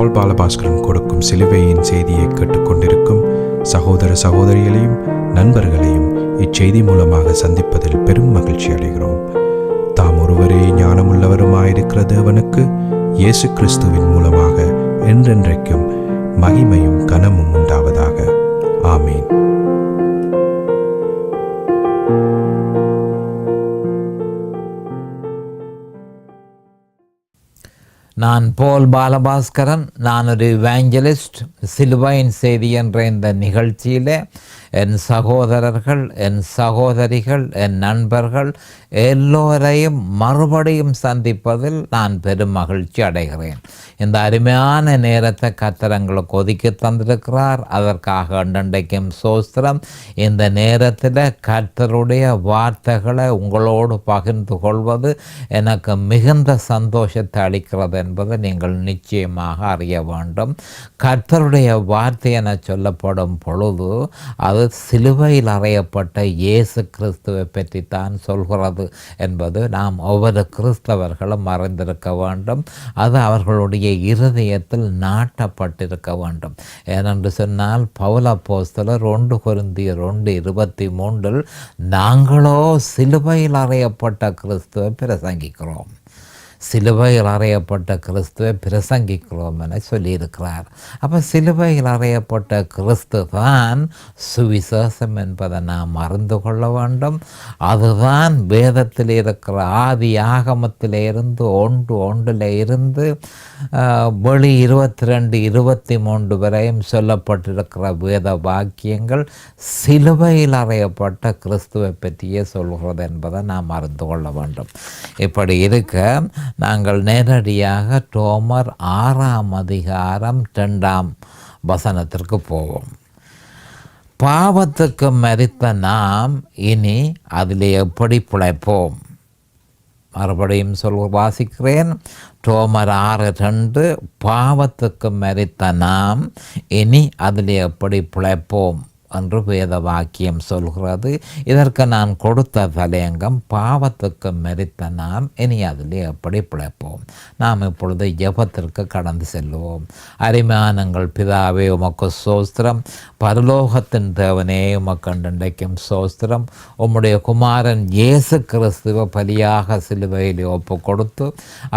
பால் பாலபாஸ்கரன் கொடுக்கும் சிலுவையின் செய்தியை கேட்டுக்கொண்டிருக்கும் சகோதர சகோதரிகளையும் நண்பர்களையும் இச்செய்தி மூலமாக சந்திப்பதில் பெரும் மகிழ்ச்சி அடைகிறோம். தாம் ஒருவரே ஞானமுள்ளவருமாயிருக்கிற தேவனுக்கு இயேசு கிறிஸ்துவின் மூலமாக என்றென்றைக்கும் மகிமையும் கனமும் உண்டாவதாக. ஆமீன். நான் போல் பாலபாஸ்கரன். நான் ஒரு இவாஞ்சலிஸ்ட். சிலுவையின் செய்தி என்ற இந்த நிகழ்ச்சியில் என் சகோதரர்கள், என் சகோதரிகள், என் நண்பர்கள் எல்லோரையும் மறுபடியும் சந்திப்பதில் நான் பெரும் மகிழ்ச்சி அடைகிறேன். இந்த அருமையான நேரத்தை கர்த்தர்களுக்கு ஒதுக்கி தந்திருக்கிறார். அதற்காக அண்டண்டைக்கும் சோஸ்திரம். இந்த நேரத்தில் கர்த்தருடைய வார்த்தைகளை உங்களோடு பகிர்ந்து கொள்வது எனக்கு மிகுந்த சந்தோஷத்தை அளிக்கிறது என்பதை நீங்கள் நிச்சயமாக அறிய வேண்டும். கர்த்தருடைய வார்த்தை என சொல்லப்படும் பொழுது அது சிலுவையில் அறையப்பட்ட இயேசு கிறிஸ்துவை பற்றி தான் சொல்கிறது என்பது நாம் ஒவ்வொரு கிறிஸ்தவர்களும் அறிந்திருக்க வேண்டும். அது அவர்களுடைய இருதயத்தில் நாட்டப்பட்டிருக்க வேண்டும். ஏனென்று சொன்னால் பவுல் அப்போஸ்தலர் 1 கொரிந்தியர் 2:23 நாங்களோ சிலுவையில் அறையப்பட்ட கிறிஸ்துவை பிரசங்கிக்கிறோம், சிலுவையில் அறையப்பட்ட கிறிஸ்துவை பிரசங்கிக்கிறோம் என சொல்லியிருக்கிறார். அப்போ சிலுவையில் அறையப்பட்ட கிறிஸ்து தான் சுவிசேஷம் என்பதை நாம் அறிந்து கொள்ள வேண்டும். அதுதான் வேதத்தில் இருக்கிற ஆதி ஆகமத்தில் இருந்து 1:1 இருந்து வெளி 22:23 வரையும் சொல்லப்பட்டிருக்கிற வேத வாக்கியங்கள் சிலுவையில் அறையப்பட்ட கிறிஸ்துவை பற்றியே சொல்கிறது என்பதை நாம் அறிந்து கொள்ள வேண்டும். இப்படி இருக்க நாங்கள் நேரடியாக ரோமர் 6:2 போவோம். பாவத்துக்கு மரித்த நாம் இனி அதில் எப்படி பிழைப்போம்? மறுபடியும் வாசிக்கிறேன். ரோமர் 6:2 பாவத்துக்கு மரித்த நாம் இனி அதில் எப்படி பிழைப்போம் என்று வேத வாக்கியம் சொல்கிறது. இதற்கு நான் கொடுத்த தலையங்கம் பாவத்துக்கு மரித்த நாம் இனி அதில் எப்படி பிழைப்போம். நாம் இப்பொழுது ஜெபத்திற்கு கடந்து செல்வோம். அருமையானங்கள் பிதாவே, உமக்கு சோஸ்திரம். பரலோகத்தின் தேவனே, உமக்கு அன்றைக்கும் சோஸ்திரம். உம்முடைய குமாரன் இயேசு கிறிஸ்துவ பலியாக சிலுவையில் ஒப்பு கொடுத்து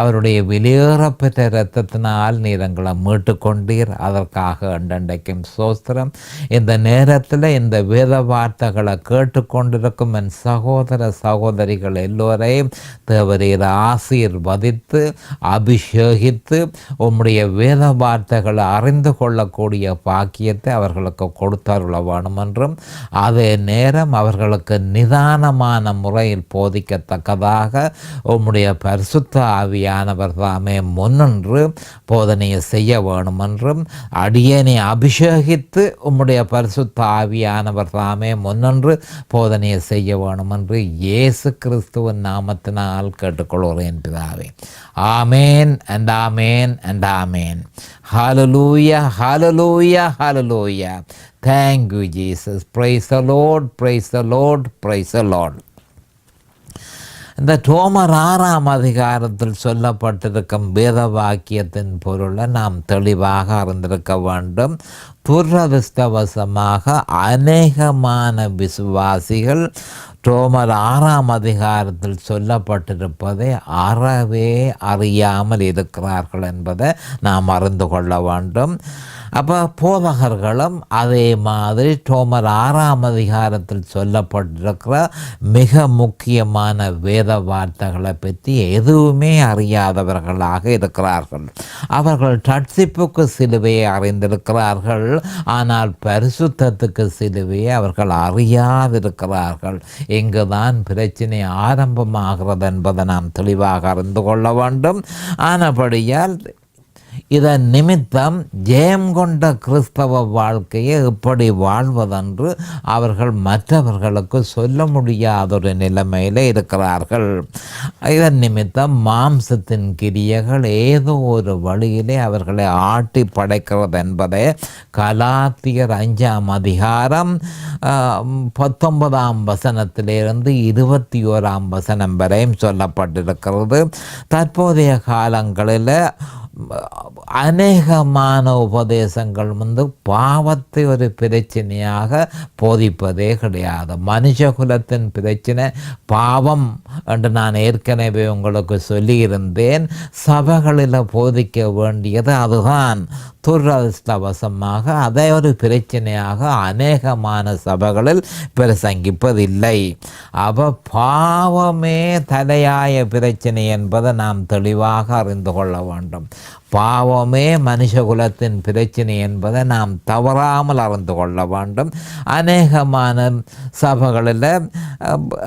அவருடைய வெளியேறப்பெற்ற இரத்தத்தினால் நீர் எங்களை மீட்டு கொண்டீர். அதற்காக அன்றைக்கும் சோஸ்திரம். இந்த நேரத்தில் இந்த வேத வார்த்தைகளை கேட்டுக்கொண்டிருக்கும் என் சகோதர சகோதரிகள் எல்லோரையும் தேவரீர் ஆசீர்வதித்து அபிஷேகித்து உம்முடைய வேத வார்த்தைகளை அறிந்து கொள்ளக்கூடிய பாக்கியத்தை அவர்களுக்கு கொடுத்தருள வேணும் என்றும், அதே நேரம் அவர்களுக்கு நிதானமான முறையில் போதிக்கத்தக்கதாக உம்முடைய பரிசுத்த ஆவியானவர் தாமே முன்னின்று போதனையை செய்ய வேணும் என்றும், அடியேனை அபிஷேகித்து உம்முடைய பரிசுத்த ஆவியானவர் தாமே முன்னின்று போதனையை செய்ய வேணும் என்று இயேசு கிறிஸ்துவின் நாமத்தினால் கேட்டுக்கொள்கிறேன் பிதாவே. ஆமேன் and amen and amen. Hallelujah, hallelujah, hallelujah. Thank you, Jesus. Praise the Lord, praise the Lord, praise the Lord. இந்த ரோமர் 6 சொல்லப்பட்டிருக்கும் வேத வாக்கியத்தின் பொருளை நாம் தெளிவாக அறிந்திருக்க வேண்டும். துரதிர்ஷ்டவசமாக அநேகமான விசுவாசிகள் ரோமர் 6 சொல்லப்பட்டிருப்பதை அறவே அறியாமல் இருக்கிறார்கள் என்பதை நாம் அறிந்து கொள்ள வேண்டும். அப்போ போதகர்களும் அதே மாதிரி ரோமர் 6 சொல்லப்பட்டிருக்கிற மிக முக்கியமான வேத வார்த்தைகளை பற்றி எதுவுமே அறியாதவர்களாக இருக்கிறார்கள். அவர்கள் ரட்சிப்புக்கு சிலுவையை அறிந்திருக்கிறார்கள், ஆனால் பரிசுத்தத்துக்கு சிலுவையை அவர்கள் அறியாதிருக்கிறார்கள். இங்குதான் பிரச்சனை ஆரம்பமாகிறது என்பதை நாம் தெளிவாக அறிந்து கொள்ள வேண்டும். ஆனபடியால் இதன் நிமித்தம் ஜெயம் கொண்ட கிறிஸ்தவ வாழ்க்கையை எப்படி வாழ்வதென்று அவர்கள் மற்றவர்களுக்கு சொல்ல முடியாத ஒரு நிலைமையில் இருக்கிறார்கள். இதன் நிமித்தம் மாம்சத்தின் கிரியைகள் ஏதோ ஒரு வழியிலே அவர்களை ஆட்டி படைக்கிறது என்பதை கலாத்தியர் 5:19 21 வரையும் சொல்லப்பட்டிருக்கிறது. தற்போதைய காலங்களில் அநேகமான உபதேசங்கள் பாவத்தை ஒரு பிரச்சனையாக போதிப்பதே கிடையாது. மனுஷகுலத்தின் பிரச்சனை பாவம் என்று நான் ஏற்கனவே உங்களுக்கு சொல்லியிருந்தேன். சபைகளில் போதிக்க வேண்டியது அதுதான். துரதிர்ஷ்டவசமாக அதை ஒரு பிரச்சனையாக அநேகமான சபைகளில் பிரசங்கிப்பதில்லை. பாவமே தலையாய பிரச்சனை என்பதை நாம் தெளிவாக அறிந்து கொள்ள வேண்டும். பாவமே மனுஷகுலத்தின் பிரச்சனை என்பதை நாம் தவறாமல் அறிந்து கொள்ள வேண்டும். அநேகமான சபைகளில்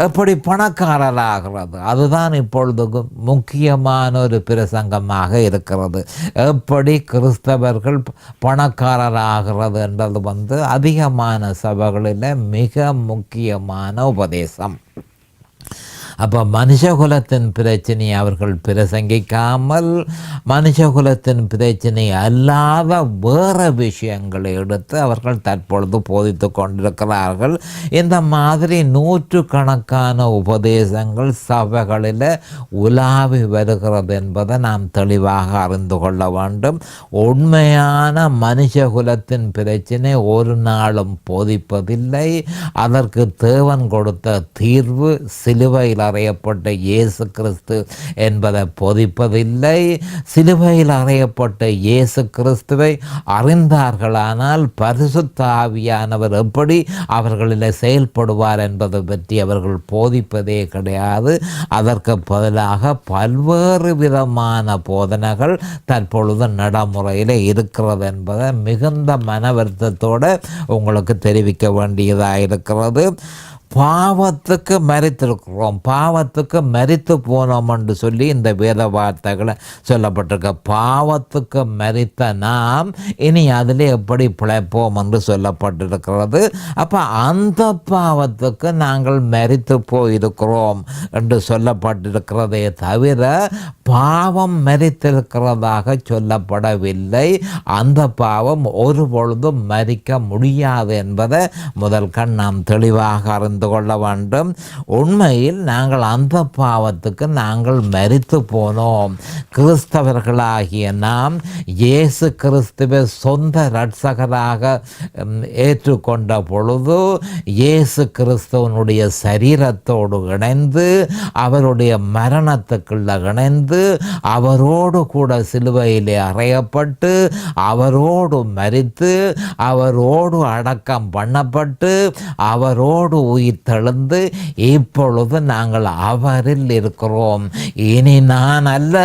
எப்படி பணக்காரராகிறது அதுதான் இப்பொழுது முக்கியமான ஒரு பிரசங்கமாக இருக்கிறது. எப்படி கிறிஸ்தவர்கள் பணக்காரராகிறது என்றது அதிகமான சபைகளில் மிக முக்கியமான உபதேசம். மனுஷகுலத்தின் பிரச்சனையை அவர்கள் பிரசங்கிக்காமல் மனுஷகுலத்தின் பிரச்சனை அல்லாத வேறு விஷயங்களை எடுத்து அவர்கள் தற்பொழுது போதித்து கொண்டிருக்கிறார்கள். இந்த மாதிரி நூற்றுக்கணக்கான உபதேசங்கள் சபைகளில் உலாவி வருகிறது என்பதை நாம் தெளிவாக அறிந்து கொள்ள வேண்டும். உண்மையான மனுஷகுலத்தின் பிரச்சனை ஒரு நாளும் போதிப்பதில்லை. அதற்கு தேவன் கொடுத்த தீர்வு சிலுவையில் அறையப்பட்ட இயேசு கிறிஸ்து என்பதை போதிப்பதில்லை. சிலுவையில் அறையப்பட்ட இயேசு கிறிஸ்துவை அறிந்தார்களானால் பரிசுத்த ஆவியானவர் எப்படி அவர்களில் செயல்படுவார் என்பதை பற்றி அவர்கள் போதிப்பதே கிடையாது. அதற்கு பதிலாக பல்வேறு விதமான போதனைகள் தற்பொழுது நடைமுறையில் இருக்கிறது என்பதை மிகுந்த மன வருத்தத்தோடு உங்களுக்கு தெரிவிக்க வேண்டியதாக இருக்கிறது. பாவத்துக்கு மரித்திருக்கிறோம், பாவத்துக்கு மரித்து போனோம் என்று சொல்லி இந்த வேத வார்த்தைகளை சொல்லப்பட்டிருக்க. பாவத்துக்கு மரித்த நாம் இனி அதில் எப்படி பிழைப்போம் என்று சொல்லப்பட்டிருக்கிறது. அந்த பாவத்துக்கு நாங்கள் மரித்து போயிருக்கிறோம் என்று சொல்லப்பட்டிருக்கிறதே தவிர பாவம் மரித்திருக்கிறதாக சொல்லப்படவில்லை. அந்த பாவம் ஒரு பொழுதும் மரிக்க முடியாது என்பதை முதல் கண் நாம் தெளிவாக அறிந்து கொள்ள வேண்டும். உண்மையில் நாங்கள் அந்த பாவத்துக்கு நாங்கள் மரித்து போனோம். கிறிஸ்தவர்களாகிய நாம் இயேசு கிறிஸ்துவை சொந்த இரட்சகராக ஏற்றுக்கொண்ட பொழுது இயேசு கிறிஸ்துவனுடைய சரீரத்தோடு இணைந்து அவருடைய மரணத்துக்குள்ள இணைந்து அவரோடு கூட சிலுவையிலே அறையப்பட்டு அவரோடு மரித்து அவரோடு அடக்கம் பண்ணப்பட்டு அவரோடு உயிர் தெழுந்து இப்பொழுது நாங்கள் அவரில் இருக்கிறோம். இனி நான் அல்ல,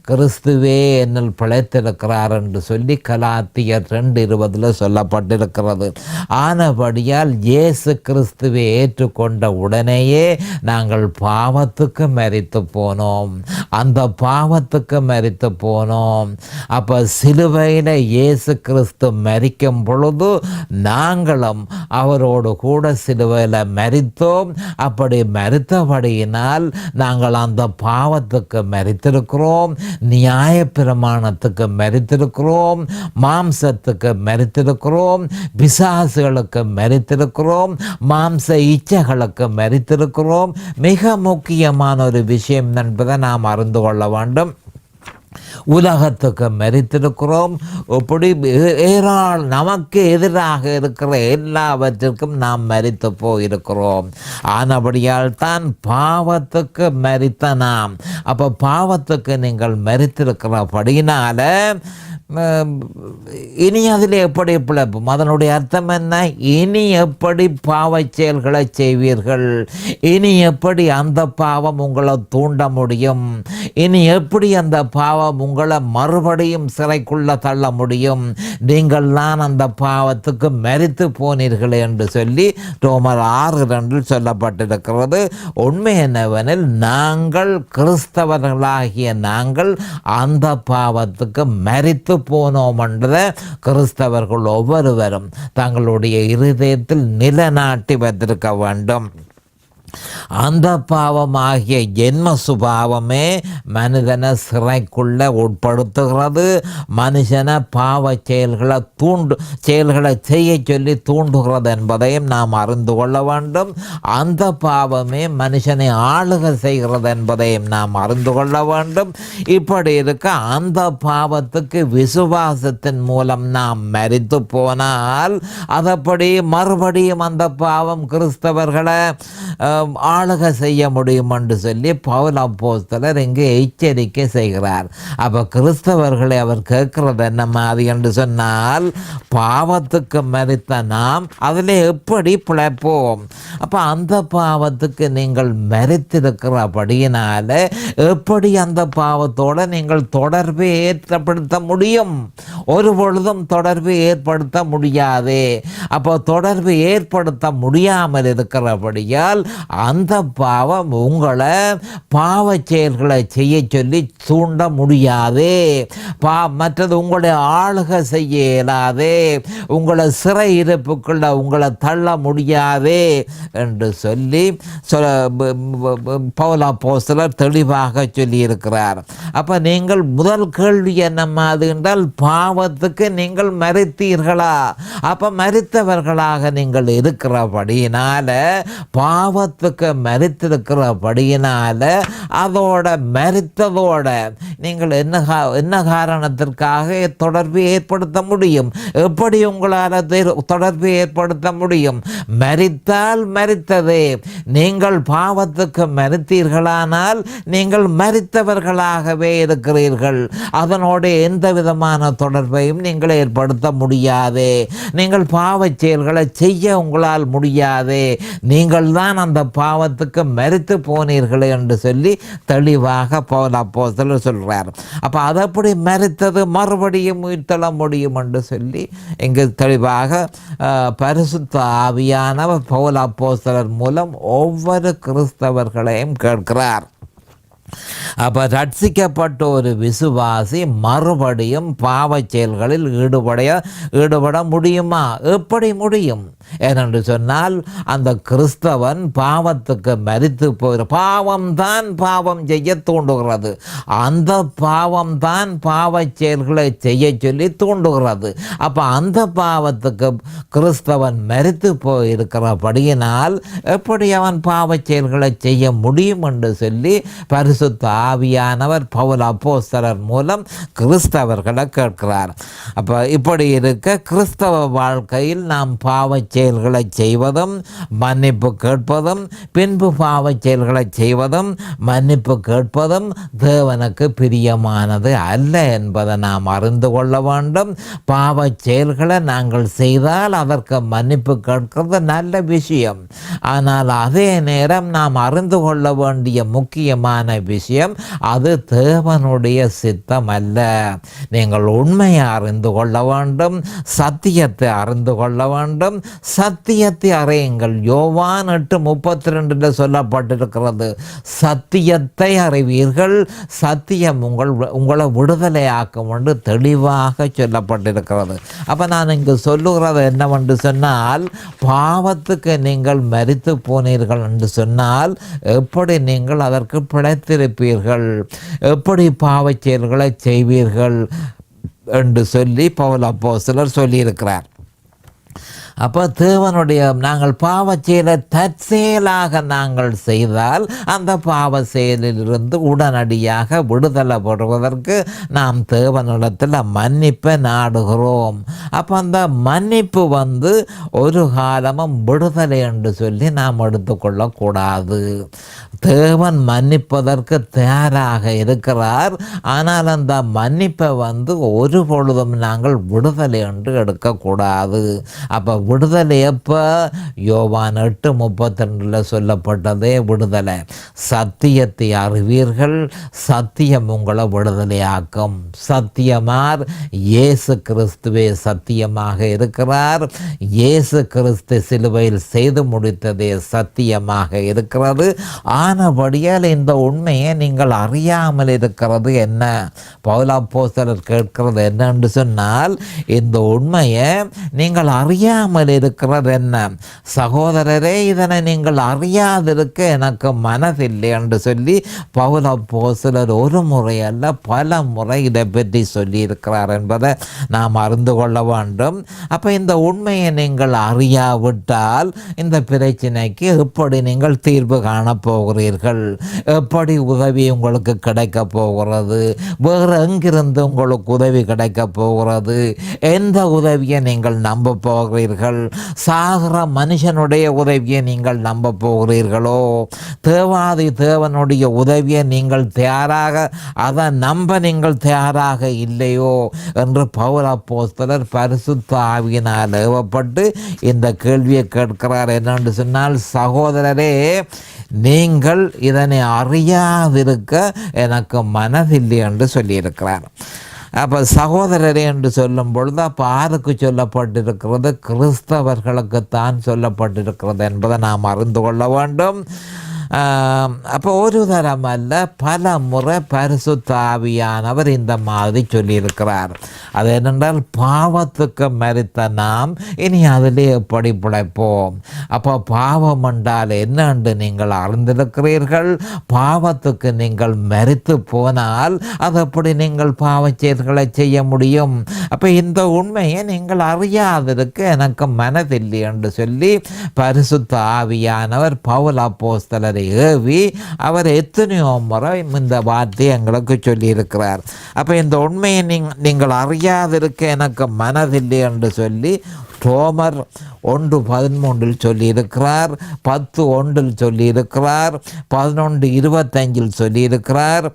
கிறிஸ்துவே என்னில் பிழைத்திருக்கிறார் என்று சொல்லி கலாத்தியர் 2:20 சொல்லப்பட்டிருக்கிறது. ஆனபடியால் இயேசு கிறிஸ்துவை ஏற்றுக்கொண்ட உடனேயே நாங்கள் பாவத்துக்கு மரித்து போனோம். அந்த பாவத்துக்கு மரித்து போனோம். சிலுவையில் இயேசு கிறிஸ்து மரிக்கும் பொழுது நாங்களும் அவரோடு கூட சிலுவையில் மரித்தோம். அப்படி மரித்தபடியினால் நாங்கள் அந்த பாவத்துக்கு மரித்திருக்கிறோம், நியாய பிரமாணத்துக்கு மரித்திருக்கிறோம், மாம்சத்துக்கு மரித்திருக்கிறோம், பிசாசுகளுக்கு மரித்திருக்கிறோம், மாம்ச இச்சைகளுக்கு மரித்திருக்கிறோம். மிக முக்கியமான ஒரு விஷயம் என்பதை நாம் அறிந்து கொள்ள வேண்டும். உலகத்துக்கு மரித்திருக்கிறோம். இப்படி நமக்கு எதிராக இருக்கிற எல்லாவற்றிற்கும் நாம் மரித்து போயிருக்கிறோம். ஆனபடியால் தான் பாவத்துக்கு மரித்த நாம். பாவத்துக்கு நீங்கள் மரித்திருக்கிறபடியினால இனி அதில் எப்படி பிழைப்போம்? அதனுடைய அர்த்தம் என்ன? இனி எப்படி பாவ செயல்களை செய்வீர்கள்? இனி எப்படி அந்த பாவம் உங்களை தூண்ட முடியும்? இனி எப்படி அந்த பாவம் உங்களை மறுபடியும் சிறைக்குள்ள தள்ள முடியும்? நீங்கள் தான் அந்த பாவத்துக்கு மரித்து போனீர்களே என்று சொல்லி ரோமர் 6:2 சொல்லப்பட்டிருக்கிறது. உண்மை என்னவெனில் நாங்கள் கிறிஸ்தவர்களாகிய நாங்கள் அந்த பாவத்துக்கு மரித்து போனோம் என்ற கிறிஸ்தவர்கள் ஒவ்வொருவரும் தங்களுடைய இருதயத்தில் நிலைநாட்டி வைத்திருக்க வேண்டும். அந்த பாவமாகிய ஜென்ம சுபாவமே மனிதனை சிறைக்குள்ள உட்படுத்துகிறது. மனுஷனை பாவ செயல்களை செய்ய சொல்லி தூண்டுகிறது என்பதையும் நாம் அறிந்து கொள்ள வேண்டும். அந்த பாவமே மனுஷனை ஆளுகை செய்கிறது என்பதையும் நாம் அறிந்து கொள்ள வேண்டும். இப்படி இருக்க அந்த பாவத்துக்கு விசுவாசத்தின் மூலம் நாம் மரித்து போனால் அதப்படி மறுபடியும் அந்த பாவம் கிறிஸ்தவர்களை ஆளுகை செய்ய முடியும் என்று சொல்லி பவுல் அப்போஸ்தலர் இங்கு எச்சரிக்கை செய்கிறார். அப்போ கிறிஸ்தவர்களை அவர் கேட்கிறது என்ன மாதிரி என்று சொன்னால், பாவத்துக்கு மரித்த நாம் அதில் எப்படி பிழைப்போம்? அப்போ அந்த பாவத்துக்கு நீங்கள் மரித்திருக்கிறபடியினால எப்படி அந்த பாவத்தோடு நீங்கள் தொடர்பை ஏற்படுத்த முடியும்? ஒரு பொழுதும் தொடர்பை ஏற்படுத்த முடியாது. அப்போ தொடர்பு ஏற்படுத்த முடியாமல் இருக்கிறபடியால் அந்த பாவம் உங்களை பாவ செயல்களை செய்ய சொல்லி தூண்ட முடியாது. மற்றது உங்களை ஆளுகை செய்ய இயலாது, உங்களை சிறை இருப்புக்குள்ள உங்களை தள்ள முடியாது என்று சொல்லி பவுல் அப்போஸ்தலர் தெளிவாக சொல்லி இருக்கிறார். அப்ப நீங்கள் முதல் கேள்வி என்ன மாதிரி என்றால், பாவத்துக்கு நீங்கள் மரித்தீர்களா? அப்ப மரித்தவர்களாக நீங்கள் இருக்கிறபடியினால, பாவத்துக்கு மரித்திருக்கிறபடியினால அதோட மரித்ததோட நீங்கள் என்ன காரணத்திற்காக தொடர்பு ஏற்படுத்த முடியும்? எப்படி உங்களால் தொடர்பு ஏற்படுத்த முடியும்? மரித்தால் மரித்ததே. நீங்கள் பாவத்துக்கு மரித்தீர்களானால் நீங்கள் மரித்தவர்களாகவே இருக்கிறீர்கள். அதனோடு எந்த விதமான தொடர்பையும் நீங்கள் ஏற்படுத்த முடியாது. நீங்கள் பாவ செயல்களை செய்ய உங்களால் முடியாது. நீங்கள் தான் அந்த பாவத்துக்கு மரித்து போனீர்கள் என்று சொல்லி தெளிவாக பவுல் அப்போஸ்தலர் சொல்றார். அப்போ அதப்படி மரித்தது மறுபடியும் உயிர்த்தெழ முடியும் என்று சொல்லி இங்கு தெளிவாக பரிசுத்த ஆவியானவர் பவுல் அப்போஸ்தலர் மூலம் ஒவ்வொரு கிறிஸ்தவர்களையும் கேட்கிறார். அப்போ ரட்சிக்கப்பட்ட ஒரு விசுவாசி மறுபடியும் பாவ செயல்களில் ஈடுபட முடியுமா? எப்படி முடியும்? ஏனென்று சொன்னால் அந்த கிறிஸ்தவன் பாவத்துக்கு மரித்து போகிற பாவம்தான் பாவம் செய்ய தூண்டுகிறது. அந்த பாவம்தான் பாவ செயல்களை செய்ய சொல்லி தூண்டுகிறது. அப்போ அந்த பாவத்துக்கு கிறிஸ்தவன் மரித்து போயிருக்கிறபடியினால் எப்படி அவன் பாவ செயல்களை செய்ய முடியும் என்று சொல்லி பரிசுத்த ஆவியானவர் பவுல் அப்போஸ்தலர் மூலம் கிறிஸ்தவர்களை கேட்கிறார். அப்போ இப்படி இருக்க கிறிஸ்தவ வாழ்க்கையில் நாம் பாவ செயல்களை செய்வதும் மன்னிப்பு கேட்பதும், பின்பு பாவ செயல்களை செய்வதும் மன்னிப்பு கேட்பதும் தேவனுக்கு பிரியமானது அல்ல என்பதை நாம் அறிந்து கொள்ள வேண்டும். பாவ செயல்களை நாங்கள் செய்தால் அதற்கு மன்னிப்பு கேட்கிறது நல்ல விஷயம். ஆனால் அதே நேரம் நாம் அறிந்து கொள்ள வேண்டிய முக்கியமான விஷயம், அது தேவனுடைய சித்தம் அல்ல. நீங்கள் உண்மையை அறிந்து கொள்ள வேண்டும், சத்தியத்தை அறிந்து கொள்ள வேண்டும். சத்தியத்தை அறியுங்கள். யோவான் 8:32 சொல்லப்பட்டிருக்கிறது, சத்தியத்தை அறிவீர்கள், சத்தியம் உங்களை விடுதலையாக்கும் என்று தெளிவாக சொல்லப்பட்டிருக்கிறது. அப்போ நான் இங்கு சொல்லுகிறது என்னவென்று சொன்னால், பாவத்துக்கு நீங்கள் மரித்து போனீர்கள் என்று சொன்னால் எப்படி நீங்கள் அதற்கு பிழைத்திருப்பீர்கள், எப்படி பாவச் செயல்களை செய்வீர்கள் என்று சொல்லி பவுல் அப்போஸ்தலர் சொல்லியிருக்கிறார். அப்போ தேவனுடைய நாங்கள் பாவ செயலை தற்செயலாக நாங்கள் செய்தால் அந்த பாவ செயலிலிருந்து உடனடியாக விடுதலை பெறுவதற்கு நாம் தேவனிடத்தில் மன்னிப்பை நாடுகிறோம். அப்போ அந்த மன்னிப்பு ஒரு காலமும் விடுதலை என்று சொல்லி நாம் எடுத்துக்கொள்ளக்கூடாது. தேவன் மன்னிப்பதற்கு தயாராக இருக்கிறார். ஆனால் அந்த மன்னிப்பை ஒரு பொழுதும் நாங்கள் விடுதலை என்று எடுக்கக்கூடாது. அப்போ விடுதலை எப்போ? யோவான் 8:32 சொல்லப்பட்டதே விடுதலை. சத்தியத்தை அறிவீர்கள், சத்தியம் உங்களை விடுதலையாக்கும். சத்தியமார் இயேசு கிறிஸ்துவே சத்தியமாக இருக்கிறார். இயேசு கிறிஸ்து சிலுவையில் செய்து முடித்ததே சத்தியமாக இருக்கிறது. ஆனபடியால் இந்த உண்மையை நீங்கள் அறியாமல் இருக்கிறது என்ன? பவுலப்போஸ்தலர் கேட்கிறது என்னென்று சொன்னால், இந்த உண்மையை நீங்கள் அறியாமல் இருக்கிறது என்ன? சகோதரரே, இதனை நீங்கள் அறியாதிருக்க எனக்கு மனதில்லை என்று சொல்லி பவுலப்போஸ்தலர் ஒரு முறை அல்ல பல முறை இதை பற்றி சொல்லியிருக்கிறார் என்பதை நாம் அறிந்து கொள்ள வேண்டும். அப்போ இந்த உண்மையை நீங்கள் அறியாவிட்டால் இந்த பிரச்சனைக்கு எப்படி நீங்கள் தீர்வு காணப்போகிறீர்கள்? எப்படி உதவி உங்களுக்கு கிடைக்க போகிறது? வேறு எங்கிருந்து உங்களுக்கு உதவி கிடைக்க போகிறது? எந்த உதவியை நீங்கள் நம்ப போகிறீர்கள்? சாகிற மனுஷனுடைய உதவியை நீங்கள் நம்ப போகிறீர்களோ? தேவாதி தேவனுடைய உதவியை நீங்கள் தயாராக அதை நம்ப நீங்கள் தயாராக இல்லையோ என்று பவுல் அப்போஸ்தலர் பரிசுத்த ஆவியினால் ஏவப்பட்டு இந்த கேள்வியை கேட்கிறார். என்னென்று சொன்னால், சகோதரரே, நீங்கள் இதனை அறியாதிருக்க எனக்கு மனதில்லை என்று சொல்லியிருக்கிறார். அப்போ சகோதரரே என்று சொல்லும் பொழுது அப்போ யாருக்கு சொல்லப்பட்டிருக்கிறது? கிறிஸ்தவர்களுக்குத்தான் சொல்லப்பட்டிருக்கிறது என்பதை நாம் அறிந்து கொள்ள வேண்டும். அப்போ ஒரு தரம் அல்ல பல முறை பரிசுத்த ஆவியானவர் இந்த மாதிரி சொல்லியிருக்கிறார். அது என்னென்றால், பாவத்துக்கு மரித்த நாம் இனி அதிலே எப்படி பிழைப்போம்? அப்போ பாவம் என்றால் என்ன என்று நீங்கள் அறிந்திருக்கிறீர்கள். பாவத்துக்கு நீங்கள் மரித்து போனால் அது எப்படி நீங்கள் பாவச் செயல்களை செய்ய முடியும்? அப்போ இந்த உண்மையை நீங்கள் அறியாதிருக்க எனக்கு மனதில்லை என்று சொல்லி பரிசுத்த ஆவியானவர் பவுல் அப்போஸ்தலர் ஏவி அவர் எத்தனையோ முறை இந்த வார்த்தையை எங்களுக்கு சொல்லியிருக்கிறார். அப்போ இந்த உண்மையை நீங்கள் அறியாதிருக்க எனக்கு மனதில்லை என்று சொல்லி ரோமர் 1:13 சொல்லியிருக்கிறார், 10:1 சொல்லியிருக்கிறார், 11:25 சொல்லியிருக்கிறார்,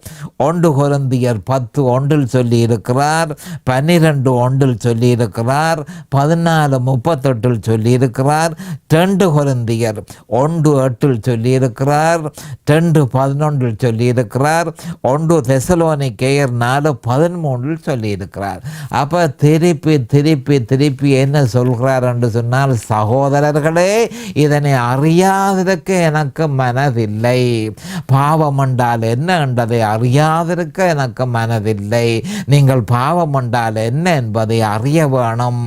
1 கொரிந்தியர் 10:1 சொல்லியிருக்கிறார், 12:1 சொல்லியிருக்கிறார், 14:38 சொல்லியிருக்கிறார், 2 கொரிந்தியர் 1:8 சொல்லியிருக்கிறார், 2:11 சொல்லியிருக்கிறார், 1 தெசலோனிக்கேயர் 4:13 சொல்லியிருக்கிறார். அப்போ திருப்பி என்ன சொல்கிறார் என்று சொன்னால், சகோதரர்களே, இதனை அறியாதிருக்க எனக்கு மனதில்லை. பாவம் என்றால் என்ன என்பதை அறியாதிருக்க எனக்கு மனதில்லை. நீங்கள் பாவம் என்றால் என்ன என்பதை அறிய வேணும்.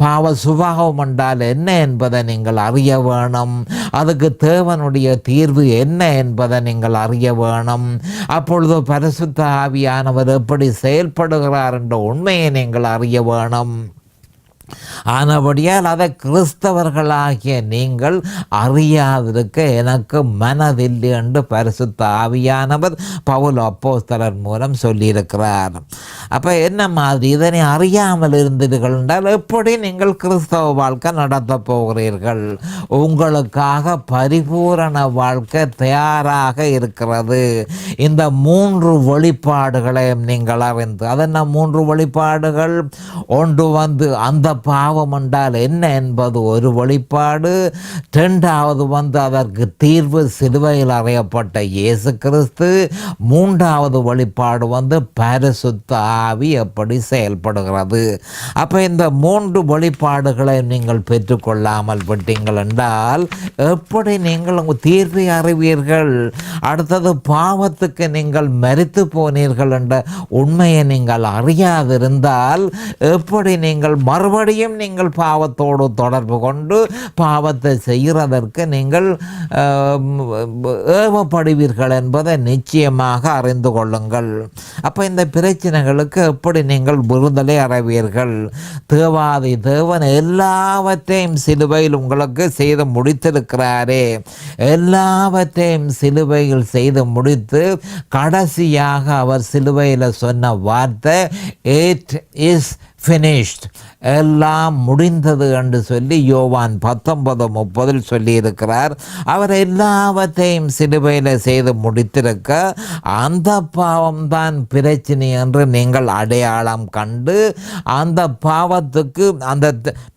பாவ சுபாவம் என்றால் என்ன என்பதை நீங்கள் அறிய வேணும். அதுக்கு தேவனுடைய தீர்வு என்ன என்பதை நீங்கள் அறிய வேணும். அப்பொழுது பரிசுத்த ஆவியானவர் எப்படி செயல்படுகிறார் என்ற உண்மையை நீங்கள் அறிய வேணும். ஆனபடியால் அதை கிறிஸ்தவர்களாகிய நீங்கள் அறியாதிருக்க எனக்கு மனதில்லை என்று பரிசுத்த ஆவியானவர் பவுல் அப்போஸ்தலர் மூலம் சொல்லியிருக்கிறார். அப்போ என்ன மாதிரி இதனை அறியாமல் இருந்தீர்கள் என்றால் எப்படி நீங்கள் கிறிஸ்தவ வாழ்க்கை நடத்த போகிறீர்கள்? உங்களுக்காக பரிபூரண வாழ்க்கை தயாராக இருக்கிறது. இந்த 3 வெளிப்பாடுகளையும் நீங்கள் அறிந்து, அதென்ன 3 வெளிப்பாடுகள்? ஒன்று அந்த பாவம் என்றால் என்ன என்பது ஒரு வெளிப்பாடு. 2வது அதற்கு தீர்வு சிலுவையில் அறையப்பட்ட இயேசு கிறிஸ்து. 3வது வெளிப்பாடு பரிசுத்த ஆவி எப்படி செயல்படுகிறது. அப்போ இந்த 3 வெளிப்பாடுகளை நீங்கள் பெற்றுக்கொள்ளாமல் விட்டீங்கள் என்றால் எப்படி நீங்கள் உங்கள் தீர்வை அறிவீர்கள்? அடுத்தது, பாவத்துக்கு நீங்கள் மரித்து போனீர்கள் என்ற உண்மையை நீங்கள் அறியாதிருந்தால் எப்படி நீங்கள் மறுபடியும் நீங்கள் பாவத்தோடு தொடர்பு கொண்டு பாவத்தை செய்கிறதற்கு நீங்கள் ஏவப்படுவீர்கள் என்பதை நிச்சயமாக அறிந்து கொள்ளுங்கள். அப்போ இந்த பிரச்சனைகளுக்கு எப்படி நீங்கள் விடுதலை அடைவீர்கள்? தேவாதி தேவன் எல்லாவற்றையும் சிலுவையில் உங்களுக்கு செய்து முடித்திருக்கிறாரே. எல்லாவற்றையும் சிலுவையில் செய்து முடித்து கடைசியாக அவர் சிலுவையில் சொன்ன வார்த்தை, "It is finished", எல்லாம் முடிந்தது என்று சொல்லி யோவான் 19:30 சொல்லியிருக்கிறார். அவர் எல்லாவற்றையும் சிலுவையில் செய்து முடித்திருக்க அந்த பாவம்தான் பிரச்சனை என்று நீங்கள் அடையாளம் கண்டு அந்த பாவத்துக்கு அந்த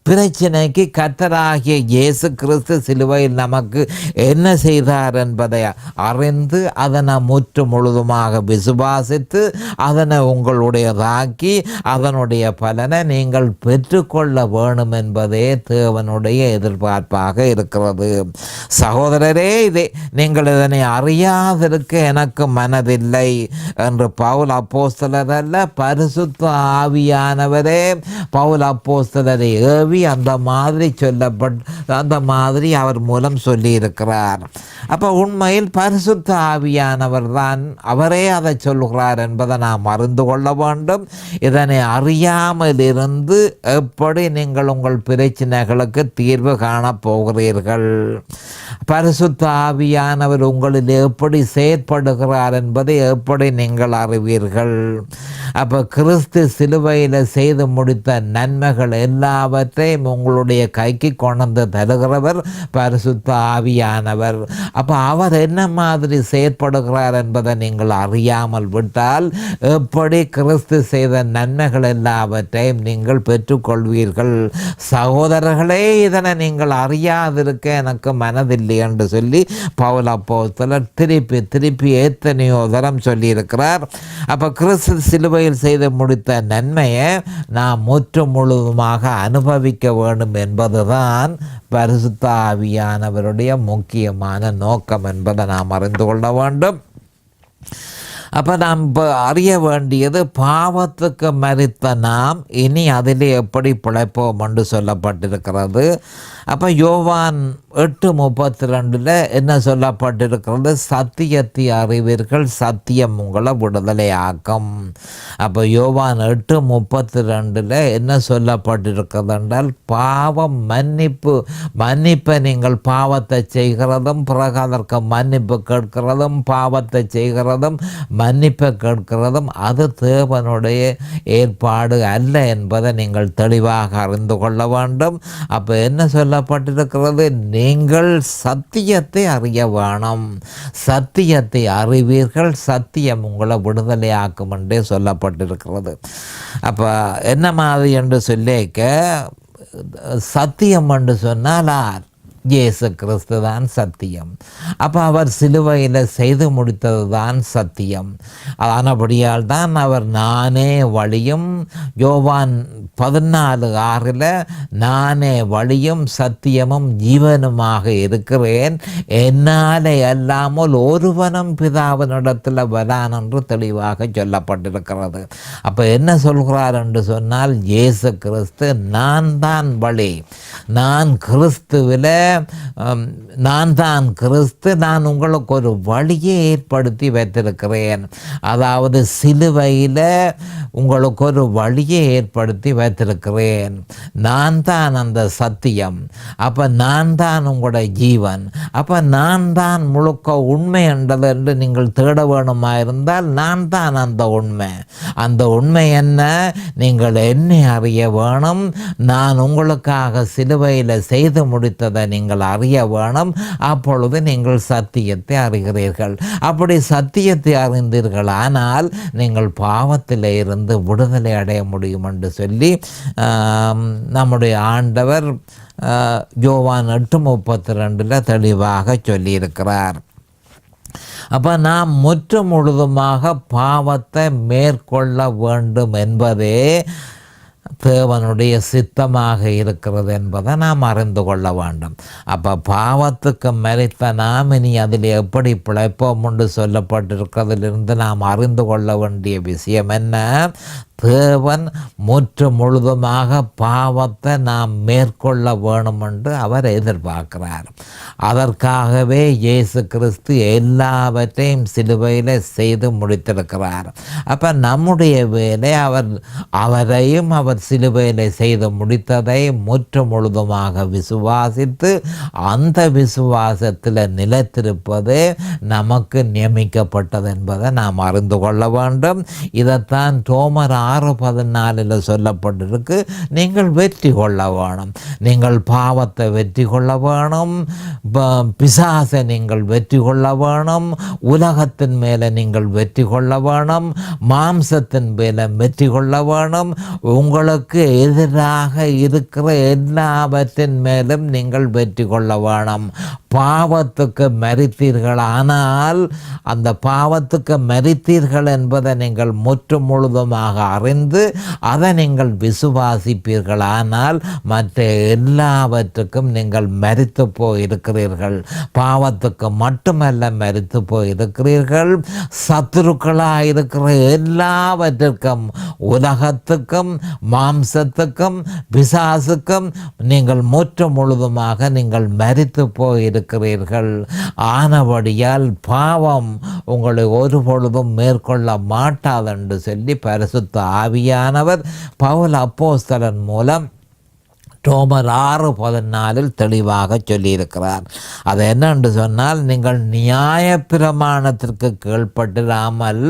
பிரச்சனைக்கு கர்த்தராகிய இயேசு கிறிஸ்து சிலுவையில் நமக்கு என்ன செய்தார் என்பதை அறிந்து அதனை முற்று முழுதுமாக விசுவாசித்து அதனை உங்களுடையதாக்கி அதனுடைய பலனை நீங்கள் பெற்றுக்கொள்ள வேணும் என்பதே தேவனுடைய எதிர்பார்ப்பாக இருக்கிறது. சகோதரரே, நீங்கள் இதனை அறியாதிருக்க எனக்கு மனதில்லை என்று பவுல் அப்போஸ்தலர் அல்ல, பரிசுத்த ஆவியானவரே பவுல் அப்போஸ்தலரை ஏவி அந்த மாதிரி அந்த மாதிரி அவர் மூலம் சொல்லியிருக்கிறார். அப்போ உண்மையில் பரிசுத்த ஆவியானவர் தான், அவரே அதை சொல்கிறார் என்பதை நாம் அறிந்து கொள்ள வேண்டும். இதனை அறியாமல் இருந்து எப்படி நீங்கள் உங்கள் பிரச்சனைகளுக்கு தீர்வு காணப்போகிறீர்கள்? பரிசுத்த ஆவியானவர் உங்களில் எப்படி செயற்படுகிறார் என்பதை எப்படி நீங்கள் அறிவீர்கள்? அப்போ கிறிஸ்து சிலுவையில் செய்து முடித்த நன்மைகள் எல்லாவற்றையும் உங்களுடைய கைக்கு கொண்டு தருகிறவர் பரிசுத்த ஆவியானவர். அப்போ அவர் என்ன மாதிரி செயற்படுகிறார் என்பதை நீங்கள் அறியாமல் விட்டால் எப்படி கிறிஸ்து செய்த நன்மைகள் எல்லாவற்றையும் நீங்கள் பெற்றுக்கொள்வீர்கள்? சகோதரர்களே, இதனை நீங்கள் அறியாதிருக்க எனக்கு மனதில்லை என்று சொல்லி பவுல் அப்போஸ்தலர் திருப்பி எத்தனையோ தரம் சொல்லியிருக்கிறார். அப்போ கிறிஸ்து சிலுவையில் செய்து முடித்த நன்மையை நாம் முழுவதுமாக அனுபவிக்க வேண்டும் என்பதுதான் பரிசுத்த ஆவியானவருடைய முக்கியமான நோக்கம் என்பதை நாம் அறிந்து கொள்ள வேண்டும். அப்போ நாம் இப்போ அறிய வேண்டியது, பாவத்துக்கு மரித்த நாம் இனி அதிலே எப்படி பிழைப்போம் என்று சொல்லப்பட்டிருக்கிறது. அப்போ யோவான் 8:32 என்ன சொல்லப்பட்டிருக்கிறது? சத்தியத்தை அறிவீர்கள், சத்தியம் உங்களை விடுதலை ஆக்கும். அப்போ யோவான் 8:32 என்ன சொல்லப்பட்டிருக்கிறது என்றால், பாவம் மன்னிப்பை நீங்கள் பாவத்தை செய்கிறதும் பிறகு அதற்கு மன்னிப்பு கேட்கிறதும், பாவத்தை செய்கிறதும் மன்னிப்பை கேட்கிறதும் அது தேவனுடைய ஏற்பாடு அல்ல என்பதை நீங்கள் தெளிவாக அறிந்து கொள்ள வேண்டும். அப்போ என்ன சொல்லப்பட்டிருக்கிறது? நீங்கள் சத்தியத்தை அறிய வேணும், சத்தியத்தை அறிவீர்கள், சத்தியம் உங்களை விடுதலையாக்கும் என்றே சொல்லப்பட்டிருக்கிறது. அப்போ என்ன மாதிரி என்று சொல்லிக்க, சத்தியம் என்று சொன்னால் இயேசு கிறிஸ்து தான் சத்தியம். அப்போ அவர் சிலுவையில் செய்து முடித்தது தான் சத்தியம். ஆனபடியால் தான் அவர் நானே வழியும், யோவான் 14:6 நானே வழியும் சத்தியமும் ஜீவனுமாக இருக்கிறேன், என்னாலே அல்லாமல் ஒருவனும் பிதாவினிடத்தில் வரான் என்று தெளிவாக சொல்லப்பட்டிருக்கிறது. அப்போ என்ன சொல்கிறார் என்று சொன்னால், இயேசு கிறிஸ்து நான் தான் வழி, நான் கிறிஸ்துவில் நான் தான் கிறிஸ்து, நான் உங்களுக்கு ஒரு வழியை ஏற்படுத்தி வைத்திருக்கிறேன். அதாவது சிலுவையில் உங்களுக்கு ஒரு வழியை ஏற்படுத்தி வைத்திருக்கிறேன். நான் தான் அந்த சத்தியம். அப்போ நான் தான் உங்களுடைய ஜீவன். அப்போ நான் தான் முழுக்க உண்மை என்று நீங்கள் தேட வேணுமா இருந்தால் நான் தான் அந்த உண்மை. அந்த உண்மை என்ன? நீங்கள் என்னை அறிய வேணும். நான் உங்களுக்காக சிலுவையில் செய்து முடித்ததை நீங்கள் அறிய வேணும். அப்பொழுது நீங்கள் சத்தியத்தை அறிகிறீர்கள். அப்படி சத்தியத்தை அறிந்தீர்கள் ஆனால் நீங்கள் பாவத்தில் இருந்து விடுதலை அடைய முடியும் என்று சொல்லி நம்முடைய ஆண்டவர் யோவான் 8:32 தெளிவாக சொல்லியிருக்கிறார். அப்போ நாம் முழுதுமாக பாவத்தை மேற்கொள்ள வேண்டும் என்பதே தேவனுடைய சித்தமாக இருக்கிறது என்பதை நாம் அறிந்து கொள்ள வேண்டும். அப்போ பாவத்துக்கு மரித்த நாம் இனி அதில் எப்படி பிழைப்போம் என்று சொல்லப்பட்டிருக்கிறதிலிருந்து நாம் அறிந்து கொள்ள வேண்டிய விஷயம் என்ன? தேவன் முழுதுமாக பாவத்தை நாம் மேற்கொள்ள வேணும் என்று அவர் எதிர்பார்க்கிறார். அதற்காகவே இயேசு கிறிஸ்து எல்லாவற்றையும் சிலுவையில் செய்து முடித்திருக்கிறார். அப்போ நம்முடைய வேலை அவரையும் அவர் சிலுவையில் செய்து முடித்ததை முழுதுமாக விசுவாசித்து அந்த விசுவாசத்தில் நிலைத்திருப்பது நமக்கு நியமிக்கப்பட்டது என்பதை நாம் அறிந்து கொள்ள வேண்டும். இதைத்தான் ரோமர் 6:14 சொல்லப்பட்டிருக்கு. நீங்கள் வெற்றி கொள்ள வேணும், நீங்கள் பாவத்தை வெற்றி கொள்ள வேணும், பிசாசை நீங்கள் வெற்றி கொள்ள வேணும், உலகத்தின் மேலே நீங்கள் வெற்றி கொள்ள வேணும், மாம்சத்தின் மேலே வெற்றி கொள்ள வேணும், உங்களுக்கு எதிராக இருக்கிற எல்லாவற்றின் மேலும் நீங்கள் வெற்றி கொள்ள வேணும். பாவத்துக்கு மரித்தீர்கள். ஆனால் அந்த பாவத்துக்கு மரித்தீர்கள் என்பதை நீங்கள் முற்று முழுதுமாக அறிந்து அதை நீங்கள் விசுவாசிப்பீர்கள். ஆனால் மற்ற எல்லாவற்றுக்கும் நீங்கள் மரித்து போயிருக்கிறீர்கள். பாவத்துக்கு மட்டுமல்ல மரித்து போயிருக்கிறீர்கள், சத்துருக்களாக இருக்கிற எல்லாவற்றுக்கும், உலகத்துக்கும், மாம்சத்துக்கும், பிசாசுக்கும் நீங்கள் முற்று முழுதுமாக நீங்கள் மரித்து போயிருக்கிறீர்கள். ஆனபடியால் பாவம் உங்களை ஒரு பொழுதும் மேற்கொள்ள மாட்டாது என்று சொல்லி பரிசுத்த ஆவியானவர் பவுல் அப்போஸ்தலன் மூலம் ரோமர் 6:14 தெளிவாக சொல்லியிருக்கிறார். அது என்னென்று சொன்னால், நீங்கள் நியாயப்பிரமாணத்திற்கு கீழ்ப்பட்டிராமல்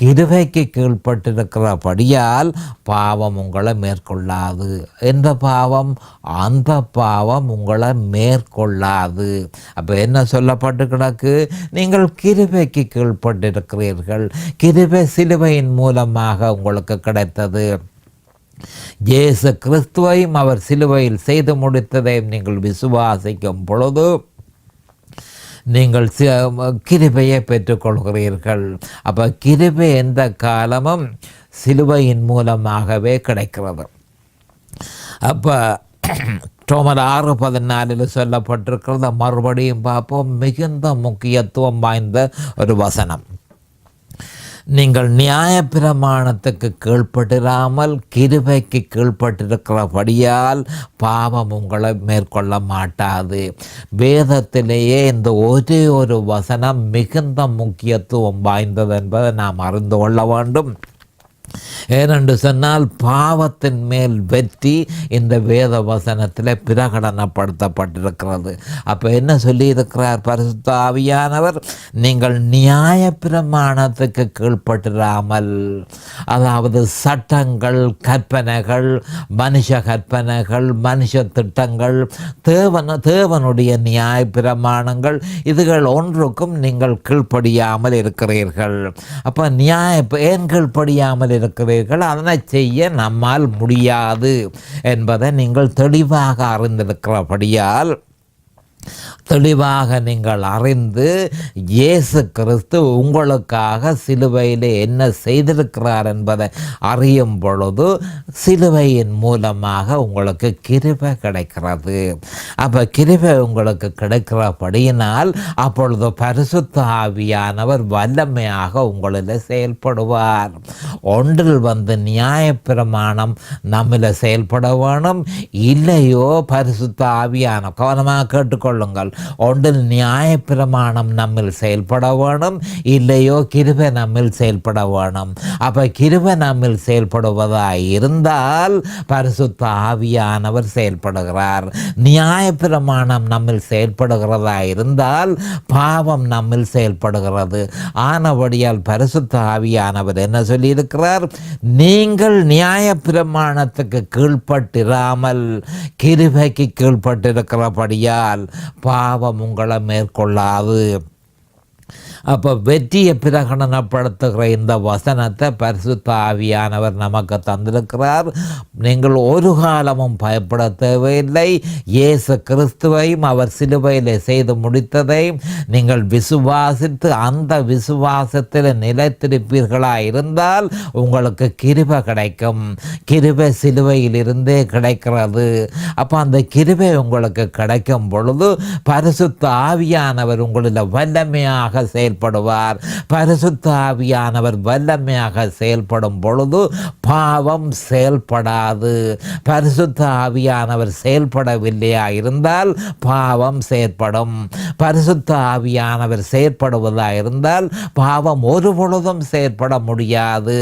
கிருபைக்கு கீழ்ப்பட்டிருக்கிறபடியால் பாவம் உங்களை மேற்கொள்ளாது. எந்த பாவம்? அந்த பாவம் உங்களை மேற்கொள்ளாது. அப்போ என்ன சொல்லப்பட்டு கிடக்கு? நீங்கள் கிருபைக்கு கீழ்ப்பட்டிருக்கிறீர்கள். கிருபை சிலுவையின் மூலமாக உங்களுக்கு கிடைத்தது. இயேசு கிறிஸ்துவையும் அவர் சிலுவையில் செய்து முடித்ததையும் நீங்கள் விசுவாசிக்கும் பொழுது நீங்கள் கிருபையை பெற்றுக்கொள்கிறீர்கள். அப்போ கிருபை எந்த காலமும் சிலுவையின் மூலமாகவே கிடைக்கிறது. அப்போ ரோமர் 6:14 சொல்லப்பட்டிருக்கிறத மறுபடியும் பார்ப்போம். மிகுந்த முக்கியத்துவம் வாய்ந்த ஒரு வசனம். நீங்கள் நியாயப்பிரமாணத்துக்கு கீழ்ப்பட்டிராமல் கிருபைக்கு கீழ்ப்பட்டிருக்கிறபடியால் பாவம் உங்களை மேற்கொள்ள மாட்டாது. வேதத்திலேயே இந்த ஒரே ஒரு வசனம் மிகுந்த முக்கியத்துவம் வாய்ந்தது என்பதை நாம் அறிந்து கொள்ள வேண்டும். ஏனென்று சொன்னால் பாவத்தின் மேல் வெற்றி இந்த வேத வசனத்தில் பிரகடனப்படுத்தப்பட்டிருக்கிறது. அப்போ என்ன சொல்லியிருக்கிறார் பரிசுத்த ஆவியானவர்? நீங்கள் நியாயப்பிரமாணத்துக்கு கீழ்ப்பட்டிராமல், அதாவது சட்டங்கள், கற்பனைகள், மனுஷ கற்பனைகள், மனுஷ திட்டங்கள், தேவனுடைய நியாயப்பிரமாணங்கள், இதுகள் ஒன்றுக்கும் நீங்கள் கீழ்ப்படியாமல் இருக்கிறீர்கள். அப்போ ஏன் கீழ்ப்படியாமல் இருக்கிறீர்கள்? அதனை செய்ய நம்மால் முடியாது என்பதை நீங்கள் தெளிவாக அறிந்திருக்கிறபடியால், தெளிவாக நீங்கள் அறிந்து இயேசு கிறிஸ்து உங்களுக்காக சிலுவையில் என்ன செய்திருக்கிறார் என்பதை அறியும் பொழுது சிலுவையின் மூலமாக உங்களுக்கு கிருபை கிடைக்கிறது. அப்போ கிருபை உங்களுக்கு கிடைக்கிறபடியினால் அப்பொழுது பரிசுத்த ஆவியானவர் வல்லமையாக உங்களில் செயல்படுவார். ஒன்றில் நியாயப்பிரமாணம் நம்மில் செயல்பட வேணும், இல்லையோ பரிசுத்த ஆவியான, கவனமாக கேட்டுக்கொள்ளுங்கள், ஒன்றில் நியாயப்பிரமாணம் நம்மில் செயல்பட வேணும், இல்லையோ கிருபை நம்மில் செயல்பட வேணும். அப்போ கிருபை நம்மில் செயல்படுவதாய் இருந்தால் பரிசுத்த ஆவியானவர் செயல்படுகிறார். நியாயப்பிரமாணம் நம்மில் செயல்படுகிறதா இருந்தால் பாவம் நம்மில் செயல்படுகிறது. ஆனபடியால் பரிசுத்த ஆவியானவர் என்ன சொல்லியிருக்கிறார்? நீங்கள் நியாயப்பிரமாணத்துக்கு கீழ்ப்பட்டிராமல் கிருபைக்கு கீழ்ப்பட்டிருக்கிறபடியால் பாவம் உங்களை மேற்கொள்ளாது. அப்போ வெற்றியை பிரகடனப்படுத்துகிற இந்த வசனத்தை பரிசுத்த ஆவியானவர் நமக்கு தந்திருக்கிறார். நீங்கள் ஒரு காலமும் பயப்பட தேவையில்லை. இயேசு கிறிஸ்துவையும் அவர் சிலுவையில் செய்து முடித்ததையும் நீங்கள் விசுவாசித்து அந்த விசுவாசத்தில் நிலைத்திருப்பீர்களாக இருந்தால் உங்களுக்கு கிருபை கிடைக்கும். கிருபை சிலுவையில் இருந்தே கிடைக்கிறது. அப்போ அந்த கிருபை உங்களுக்கு கிடைக்கும் பொழுது பரிசுத்த ஆவியானவர் உங்களில் வல்லமையாக செயல்படுவார். பரிசுத்த ஆவியானவர் வல்லமையாக செயல்படும் பொழுது பாவம் செயல்படாது. பரிசுத்த ஆவியானவர் செயல்படவில்லையா இருந்தால் பாவம் செயற்படும். பரிசுத்த ஆவியானவர் செயற்படுவதா இருந்தால் பாவம் ஒரு பொழுதும் செயற்பட முடியாது.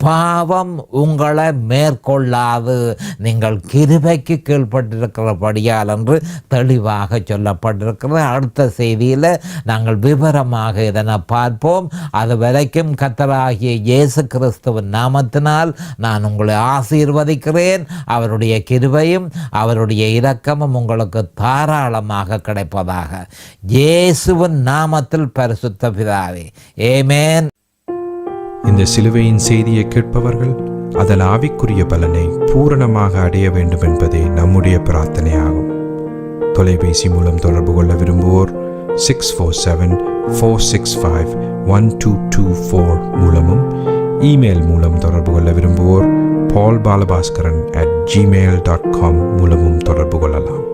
பாவம் உங்களை மேற்கொள்ளாது. நீங்கள் கிருபைக்கு கீழ்ப்பட்டிருக்கிறபடியால் என்று தெளிவாக சொல்லப்பட்டிருக்கிறது. அடுத்த செய்தியில் நாங்கள் விவரமாக இதனை பார்ப்போம். அது வரைக்கும் கர்த்தராகிய இயேசு கிறிஸ்துவின் நாமத்தினால் நான் உங்களை ஆசீர்வதிக்கிறேன். அவருடைய கிருபையும் அவருடைய இரக்கமும் உங்களுக்கு தாராளமாக கிடைப்பதாக இயேசுவின் நாமத்தில் பரிசுத்த பிதாவே, ஆமென். இந்த சிலுவையின் செய்தியை கேட்பவர்கள் அதன் ஆவிக்குரிய பலனை பூரணமாக அடைய வேண்டும் என்பதே நம்முடைய பிரார்த்தனையாகும். தொலைபேசி மூலம் தொடர்பு கொள்ள விரும்புவோர் 647-465-1224 மூலமும், இமெயில் மூலம் தொடர்பு கொள்ள விரும்புவோர் paulbalabhaskaran@gmail.com மூலமும் தொடர்பு கொள்ளலாம்.